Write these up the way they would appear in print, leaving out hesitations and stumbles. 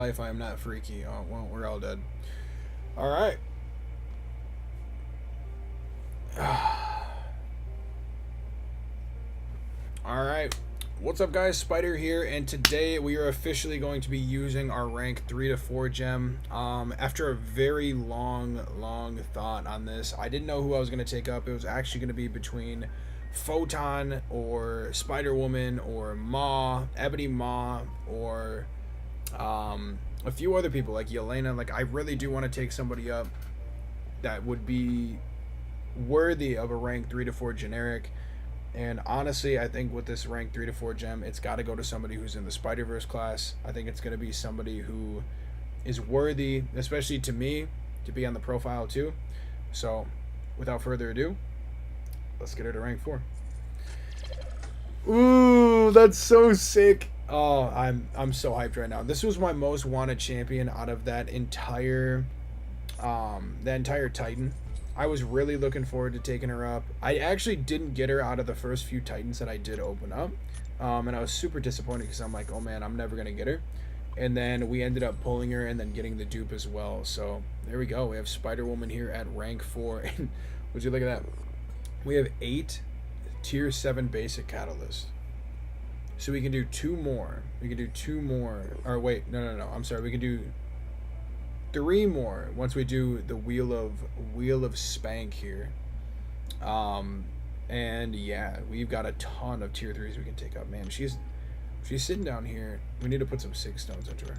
life I am not freaky. Oh, well, we're all dead. Alright. Alright. What's up, guys? Spider here, and today we are officially going to be using our rank 3 to 4 gem. After a very long thought on this, I didn't know who I was going to take up. It was actually going to be between Photon or Spider Woman or Ma, Ebony Ma, or a few other people like Yelena. Like, I really do want to take somebody up that would be worthy of a rank 3 to 4 generic. And honestly, I think with this rank 3 to 4 gem, it's got to go to somebody who's in the Spider-Verse class. I think it's going to be somebody who is worthy, especially to me, to be on the profile too. So without further ado, let's get her to rank 4. Ooh, that's so sick. Oh, I'm so hyped right now. This was my most wanted champion out of that entire Titan. I was really looking forward to taking her up. I actually didn't get her out of the first few Titans that I did open up. And I was super disappointed because I'm like, oh man, I'm never going to get her. And then we ended up pulling her and then getting the dupe as well. So there we go. We have Spider-Woman here at rank 4. And would you look at that? We have 8 tier 7 basic catalysts. So we can do 2 more. We can do 2 more. Or wait, no. I'm sorry. We can do 3 more once we do the wheel of spank here. And yeah, we've got a ton of tier 3s we can take up. Man, she's sitting down here. We need to put some 6 stones into her,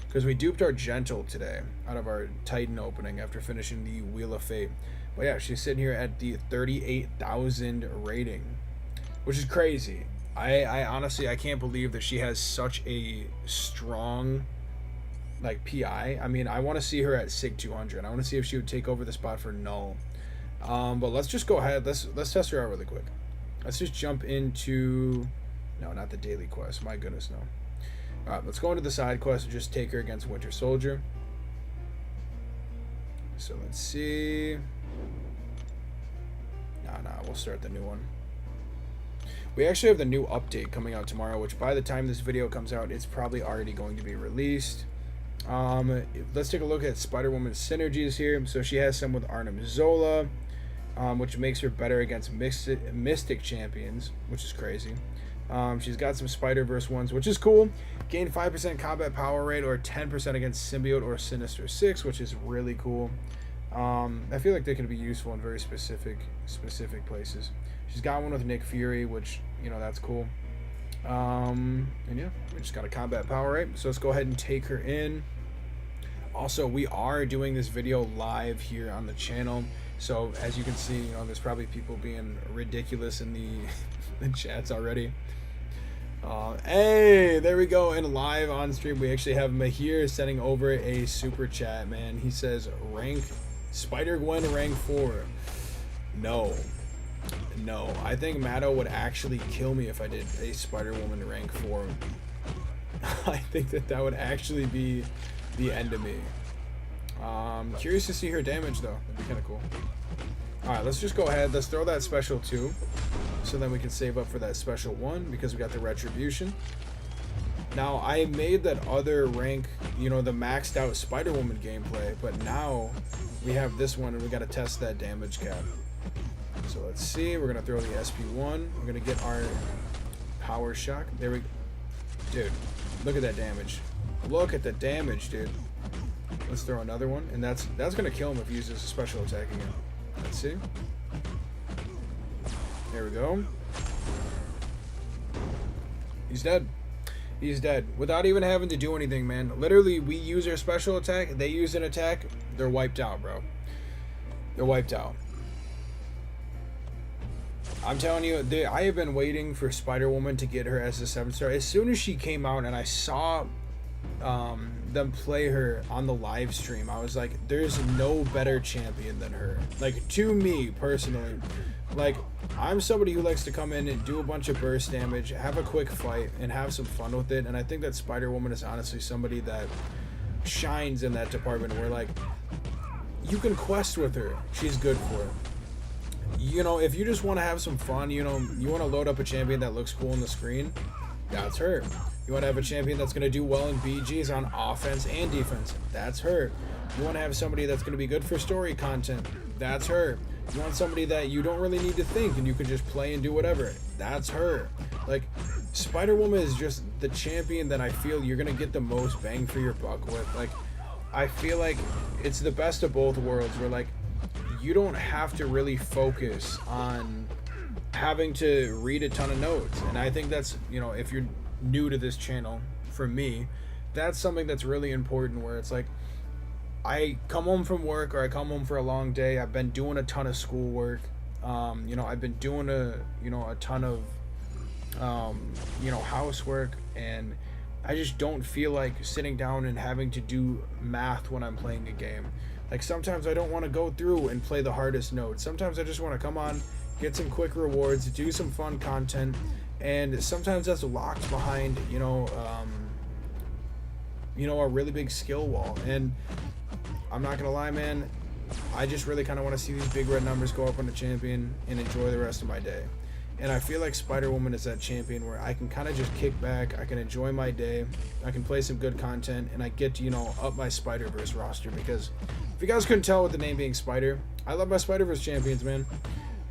because we duped our gentle today out of our Titan opening after finishing the Wheel of Fate. But yeah, she's sitting here at the 38,000 rating, which is crazy. I honestly, I can't believe that she has such a strong like PI. I mean, I want to see her at SIG 200. I want to see if she would take over the spot for Null. But let's just go ahead. Let's test her out really quick. Let's just jump into, no, not the daily quest. My goodness, no. All right, let's go into the side quest and just take her against Winter Soldier. So let's see. Nah, we'll start the new one. We actually have the new update coming out tomorrow, which by the time this video comes out, it's probably already going to be released. Let's take a look at Spider-Woman's synergies here. So she has some with Arnim Zola, which makes her better against Mystic champions, which is crazy. She's got some Spider-Verse ones, which is cool. Gain 5% combat power rate or 10% against Symbiote or Sinister 6, which is really cool. I feel like they could be useful in very specific places. She's got one with Nick Fury, which, you know, that's cool. And yeah, we just got a combat power rate. So let's go ahead and take her in. Also, we are doing this video live here on the channel. So as you can see, you know, there's probably people being ridiculous in the chats already. Hey, there we go. And live on stream, we actually have Mahir sending over a super chat, man. He says, rank Spider-Gwen rank 4. No, I think Matto would actually kill me if I did a Spider-Woman rank 4. I think that would actually be the end of me. Curious to see her damage, though. That'd be kind of cool. Alright, let's just go ahead. Let's throw that special 2, so then we can save up for that special 1, because we got the Retribution. Now, I made that other rank, you know, the maxed out Spider-Woman gameplay, but now we have this one, and we got to test that damage cap. So let's see. We're going to throw the SP1. We're going to get our Power Shock. There we go. Dude, look at that damage. Look at the damage, dude. Let's throw another one. And that's going to kill him if he uses a special attack again. Let's see. There we go. He's dead. He's dead. Without even having to do anything, man. Literally, we use our special attack. They use an attack. They're wiped out, bro. They're wiped out. I'm telling you, I have been waiting for Spider-Woman to get her as a 7-star. As soon as she came out and I saw them play her on the live stream, I was like, there's no better champion than her. Like, to me, personally. Like, I'm somebody who likes to come in and do a bunch of burst damage, have a quick fight, and have some fun with it. And I think that Spider-Woman is honestly somebody that shines in that department where, like, you can quest with her. She's good for it. You know, if you just want to have some fun, you know, you want to load up a champion that looks cool on the screen, that's her. You want to have a champion that's going to do well in BGs on offense and defense. That's her. You want to have somebody that's going to be good for story content. That's her. You want somebody that you don't really need to think and you can just play and do whatever. That's her. Like, Spider-Woman is just the champion that I feel you're going to get the most bang for your buck with. Like, I feel like it's the best of both worlds where, like, you don't have to really focus on having to read a ton of notes. And I think that's, you know, if you're new to this channel, for me, that's something that's really important, where it's like, I come home from work or I come home for a long day. I've been doing a ton of schoolwork. You know, I've been doing a ton of, housework, and I just don't feel like sitting down and having to do math when I'm playing a game. Like, sometimes I don't want to go through and play the hardest notes. Sometimes I just want to come on, get some quick rewards, do some fun content, and sometimes that's locked behind, a really big skill wall. And I'm not gonna lie, man, I just really kind of want to see these big red numbers go up on the champion and enjoy the rest of my day. And I feel like Spider-Woman is that champion where I can kind of just kick back, I can enjoy my day, I can play some good content, and I get to, up my Spider-Verse roster. Because if you guys couldn't tell with the name being Spider, I love my Spider-Verse champions, man.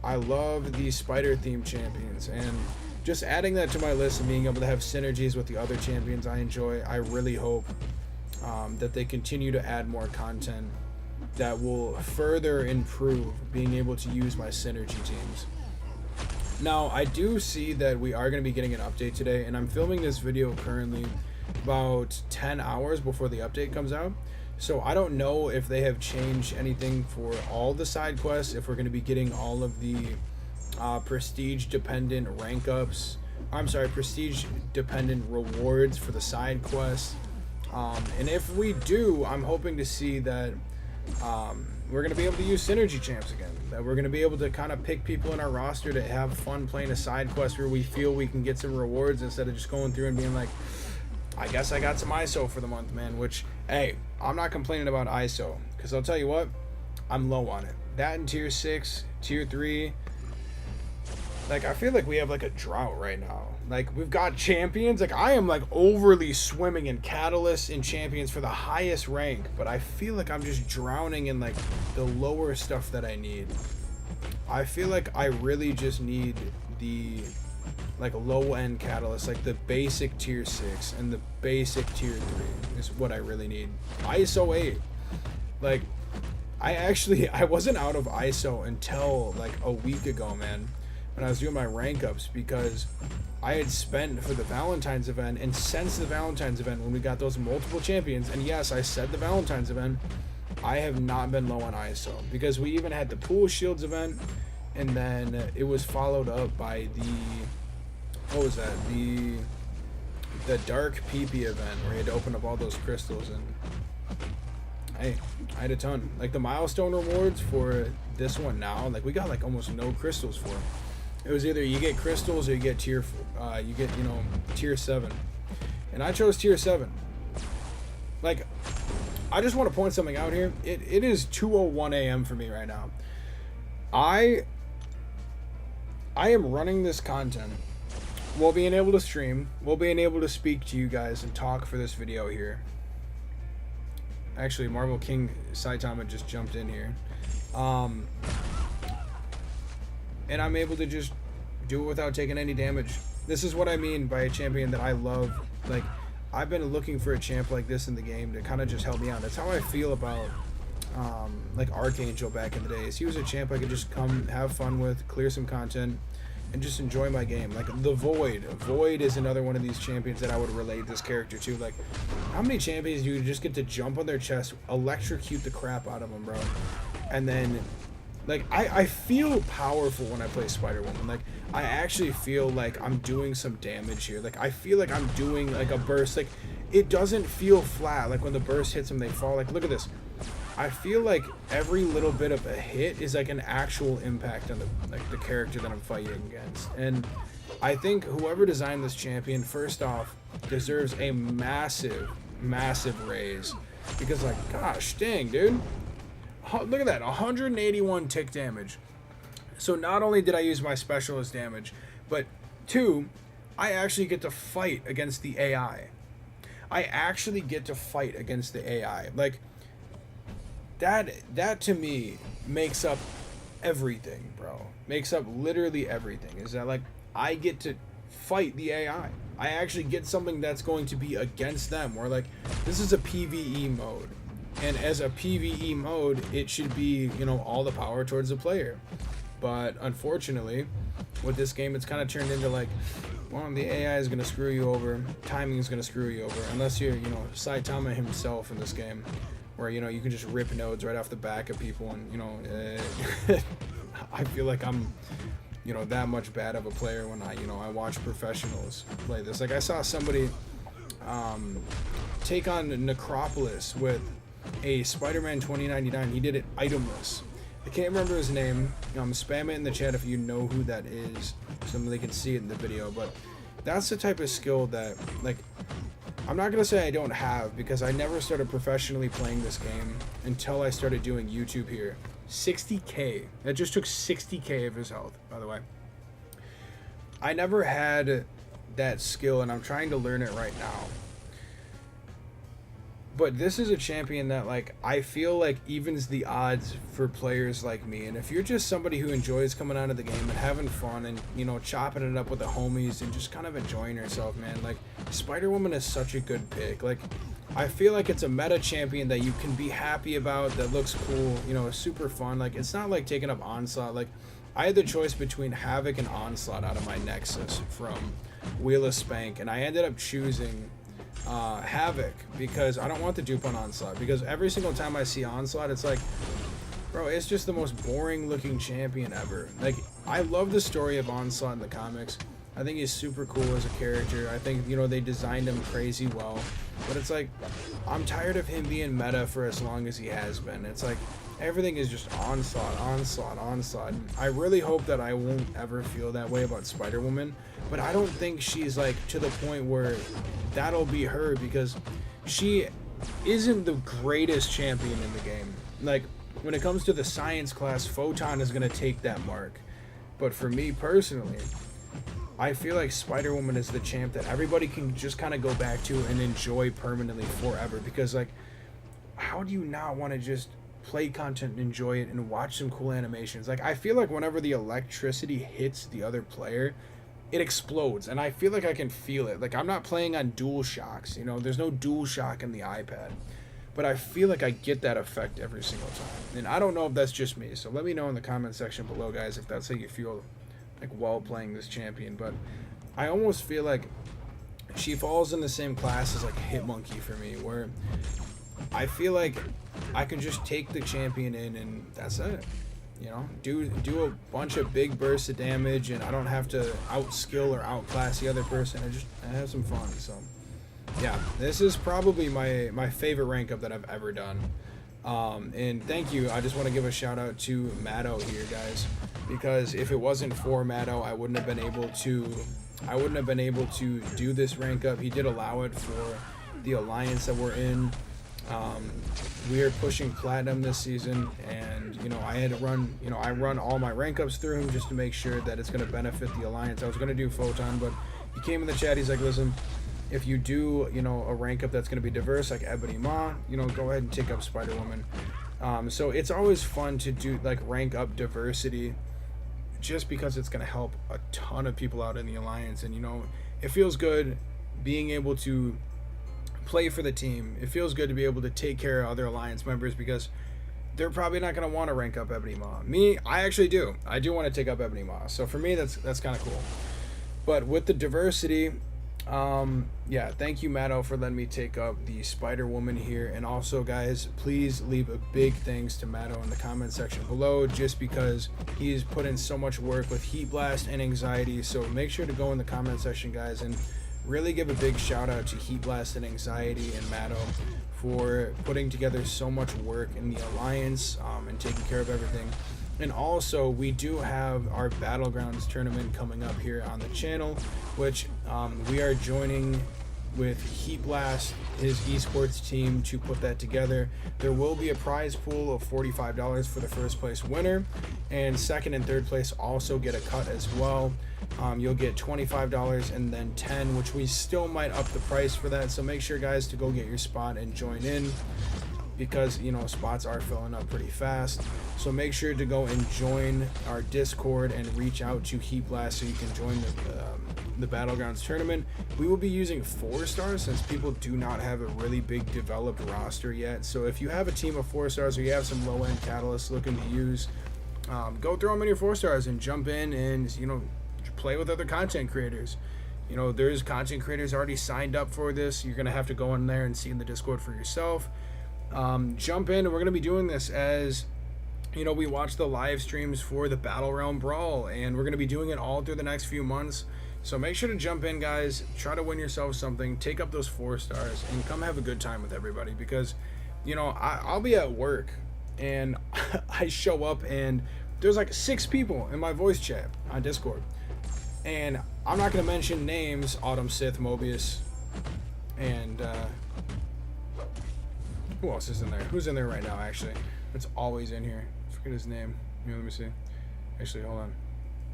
I love these Spider-themed champions, and just adding that to my list and being able to have synergies with the other champions I enjoy, I really hope that they continue to add more content that will further improve being able to use my synergy teams. Now, I do see that we are going to be getting an update today, and I'm filming this video currently about 10 hours before the update comes out. So I don't know if they have changed anything for all the side quests, if we're going to be getting all of the prestige-dependent prestige-dependent rewards for the side quests. And if we do, I'm hoping to see that we're going to be able to use synergy champs again. That we're going to be able to kind of pick people in our roster to have fun playing a side quest where we feel we can get some rewards instead of just going through and being like, I guess I got some ISO for the month, man. Which, hey, I'm not complaining about ISO, because I'll tell you what, I'm low on it. That in tier 6, tier 3, like, I feel like we have like a drought right now. Like, we've got champions, like, I am like overly swimming in catalysts and champions for the highest rank, but I feel like I'm just drowning in like the lower stuff that I need. I feel like I really just need the like low end catalyst, like the basic tier 6 and the basic tier 3 is what I really need. ISO 8, like, I wasn't out of ISO until like a week ago, man, when I was doing my rank ups, because I had spent for the Valentine's event, and since the Valentine's event when we got those multiple champions, and yes, I said the Valentine's event, I have not been low on ISO, because we even had the pool shields event, and then it was followed up by the, what was that, the dark PP event where you had to open up all those crystals. And hey, I had a ton, like the milestone rewards for this one now, like we got like almost no crystals for. It was either you get crystals or you get tier 7, and I chose tier 7. Like, I just want to point something out here. It is 2:01 a.m. for me right now. I am running this content while being able to stream, while being able to speak to you guys and talk for this video here. Actually, Marvel King Saitama just jumped in here. And I'm able to just do it without taking any damage. This is what I mean by a champion that I love. Like, I've been looking for a champ like this in the game to kind of just help me out. That's how I feel about like Archangel back in the days. He was a champ I could just come have fun with, clear some content, and just enjoy my game. Like the Void is another one of these champions that I would relate this character to. Like, how many champions do you just get to jump on their chest, electrocute the crap out of them, bro, and then like I feel powerful when I play Spider-Woman. Like, I actually feel like I'm doing some damage here. Like, I feel like I'm doing like a burst. Like, it doesn't feel flat. Like when the burst hits them, they fall. Like, look at this. I feel like every little bit of a hit is like an actual impact on the character that I'm fighting against. And I think whoever designed this champion, first off, deserves a massive raise, because, like, gosh dang, dude, look at that, 181 tick damage. So not only did I use my specialist damage, but 2, I actually get to fight against the AI. I actually get to fight against the AI. Like that to me makes up everything, bro. Makes up literally everything. Is that like I get to fight the AI. I actually get something that's going to be against them. Or like this is a PvE mode. And as a PvE mode, it should be, you know, all the power towards the player. But unfortunately, with this game, it's kind of turned into like, well, the AI is going to screw you over. Timing is going to screw you over. Unless you're, you know, Saitama himself in this game. Where, you know, you can just rip nodes right off the back of people. And, you know, I feel like I'm, you know, that much bad of a player when I watch professionals play this. Like I saw somebody take on Necropolis with a Spider-Man 2099. He did it itemless. I can't remember his name. Spam it in the chat if you know who that is, so they can see it in the video. But that's the type of skill that, like, I'm not gonna say I don't have, because I never started professionally playing this game until I started doing YouTube here. 60k. That just took 60k of his health, by the way. I never had that skill, and I'm trying to learn it right now. But this is a champion that, like, I feel like evens the odds for players like me. And if you're just somebody who enjoys coming out of the game and having fun and, you know, chopping it up with the homies and just kind of enjoying yourself, man, like, Spider-Woman is such a good pick. Like, I feel like it's a meta champion that you can be happy about, that looks cool, you know, super fun. Like, it's not like taking up Onslaught. Like, I had the choice between Havoc and Onslaught out of my Nexus from Wheel of Spank, and I ended up choosing Havoc, because I don't want the dupe on Onslaught, because every single time I see Onslaught, it's like, bro, it's just the most boring looking champion ever. Like, I love the story of Onslaught in the comics. I think he's super cool as a character. I think, you know, they designed him crazy well, but it's like, I'm tired of him being meta for as long as he has been. It's like everything is just Onslaught, Onslaught, Onslaught. I really hope that I won't ever feel that way about Spider-Woman, but I don't think she's like to the point where that'll be her, because she isn't the greatest champion in the game. Like, when it comes to the science class, Photon is going to take that mark. But for me personally, I feel like Spider-Woman is the champ that everybody can just kind of go back to and enjoy permanently forever. Because, like, how do you not want to just play content and enjoy it and watch some cool animations? Like, I feel like whenever the electricity hits the other player, it explodes, and I feel like I can feel it. Like, I'm not playing on dual shocks, you know, there's no dual shock in the iPad, but I feel like I get that effect every single time. And I don't know if that's just me, so let me know in the comment section below, guys, if that's how you feel like while playing this champion. But I almost feel like she falls in the same class as like Hitmonkey for me, where I feel like I can just take the champion in and that's it. You know, do a bunch of big bursts of damage, and I don't have to outskill or outclass the other person. I have some fun. So yeah, this is probably my favorite rank up that I've ever done. And thank you. I just want to give a shout out to Matto here, guys, because if it wasn't for Matto, I wouldn't have been able to do this rank up. He did allow it for the alliance that we're in. We are pushing platinum this season, and you know, I had to run, you know, I run all my rank ups through him just to make sure that it's going to benefit the alliance. I was going to do Photon, but he came in the chat, he's like, listen, if you do, you know, a rank up that's going to be diverse like Ebony Maw, you know, go ahead and take up Spider-Woman. So it's always fun to do like rank up diversity, just because it's going to help a ton of people out in the alliance. And you know, it feels good being able to play for the team. It feels good to be able to take care of other alliance members, because they're probably not going to want to rank up Ebony Maw. Me, I actually do. I do want to take up Ebony Maw. So for me, that's kind of cool. But with the diversity, yeah, thank you, Matto, for letting me take up the Spider-Woman here. And also, guys, please leave a big thanks to Matto in the comment section below, just because he's put in so much work with Heat Blast and Anxiety. So make sure to go in the comment section, guys, and really give a big shout out to Heat Blast and Anxiety and Matto for putting together so much work in the alliance, and taking care of everything. And also, we do have our Battlegrounds tournament coming up here on the channel, which we are joining with Heat Blast, his esports team, to put that together. There will be a prize pool of $45 for the first place winner, and second and third place also get a cut as well. You'll get $25 and then $10, which we still might up the price for that. So make sure, guys, to go get your spot and join in, because spots are filling up pretty fast. So make sure to go and join our Discord and reach out to Heat Blast so you can join the Battlegrounds tournament. We will be using 4 stars since people do not have a really big developed roster yet. So if you have a team of 4 stars or you have some low end catalysts looking to use, go throw them in your 4 stars and jump in and play with other content creators. There's content creators already signed up for this. You're gonna have to go in there and see in the Discord for yourself. Jump in, and we're going to be doing this as we watch the live streams for the Battle Realm Brawl, and we're going to be doing it all through the next few months. So make sure to jump in, guys. Try to win yourself something, take up those 4 stars, and come have a good time with everybody, because I'll be at work and I show up and there's like 6 people in my voice chat on Discord, and I'm not going to mention names: Autumn, Sith, Mobius, and who else is in there? Who's in there right now, actually? It's always in here. Forget his name. Let me see. Actually, hold on.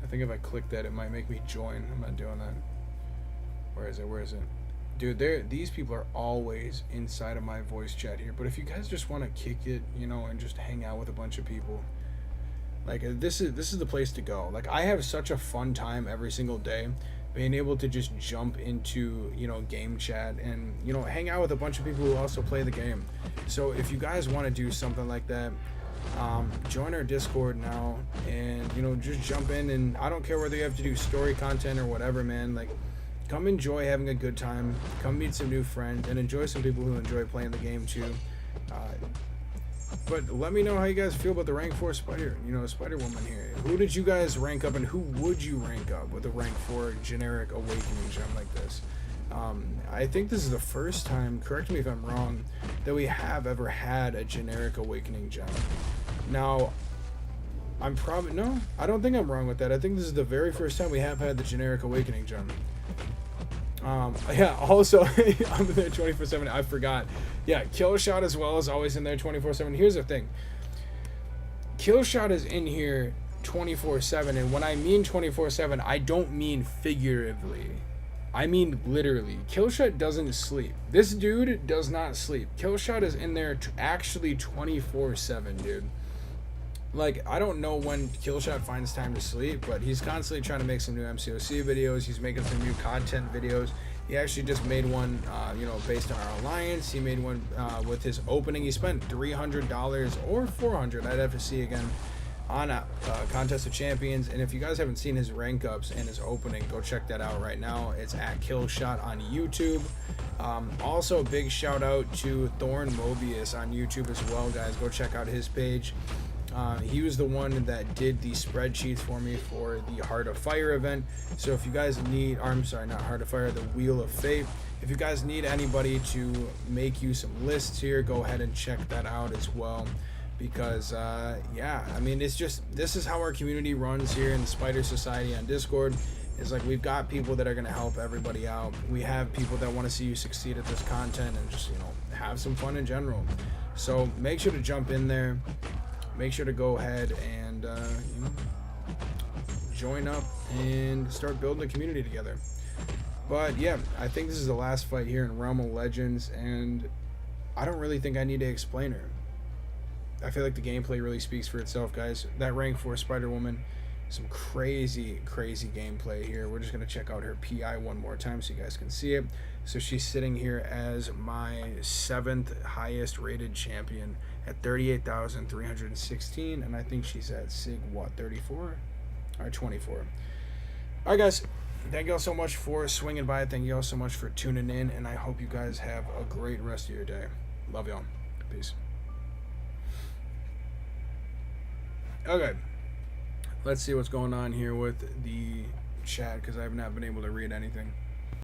I think if I click that, it might make me join. I'm not doing that. Where is it? Dude, these people are always inside of my voice chat here. But if you guys just want to kick it, and just hang out with a bunch of people, like, this is the place to go. Like, I have such a fun time every single day being able to just jump into game chat and hang out with a bunch of people who also play the game. So if you guys want to do something like that, join our Discord now and just jump in. And I don't care whether you have to do story content or whatever, man. Like, come enjoy having a good time, come meet some new friends, and enjoy some people who enjoy playing the game too. But let me know how you guys feel about the rank 4 Spider-Woman here. Who did you guys rank up, and who would you rank up with a rank 4 generic awakening gem like this? I think this is the first time, correct me if I'm wrong, that we have ever had a generic awakening gem. Now, I don't think I'm wrong with that. I think this is the very first time we have had the generic awakening gem. Yeah, also, I'm in there 24/7. I forgot. Yeah, Killshot as well is always in there 24/7. Here's the thing. Killshot is in here 24/7, and when I mean 24/7, I don't mean figuratively. I mean literally. Killshot doesn't sleep. This dude does not sleep. Killshot is in there actually 24/7, dude. Like, I don't know when Killshot finds time to sleep, but he's constantly trying to make some new MCOC videos. He's making some new content videos. He actually just made one, based on our alliance. He made one with his opening. He spent $300 or $400, I'd have to see again, on a Contest of Champions. And if you guys haven't seen his rank ups and his opening, go check that out right now. It's at Killshot on YouTube. Also, a big shout out to Thorn Mobius on YouTube as well, guys. Go check out his page. He was the one that did the spreadsheets for me for the Heart of Fire event. So if you guys need, I'm sorry, not Heart of Fire, the Wheel of Fate. If you guys need anybody to make you some lists here, go ahead and check that out as well. Because, yeah, I mean, it's just, this is how our community runs here in the Spider Society on Discord. It's like, we've got people that are going to help everybody out. We have people that want to see you succeed at this content and just, have some fun in general. So make sure to jump in there. Make sure to go ahead and join up and start building a community together. But yeah, I think this is the last fight here in Realm of Legends, and I don't really think I need to explain her. I feel like the gameplay really speaks for itself, guys. That rank 4 Spider-Woman, some crazy gameplay here. We're just going to check out her PI one more time so you guys can see it. So she's sitting here as my 7th highest rated champion at 38,316, and I think she's at Sig, 34 or 24. All right, guys, thank you all so much for swinging by. Thank you all so much for tuning in, and I hope you guys have a great rest of your day. Love y'all. Peace. Okay, let's see what's going on here with the chat, because I have not been able to read anything.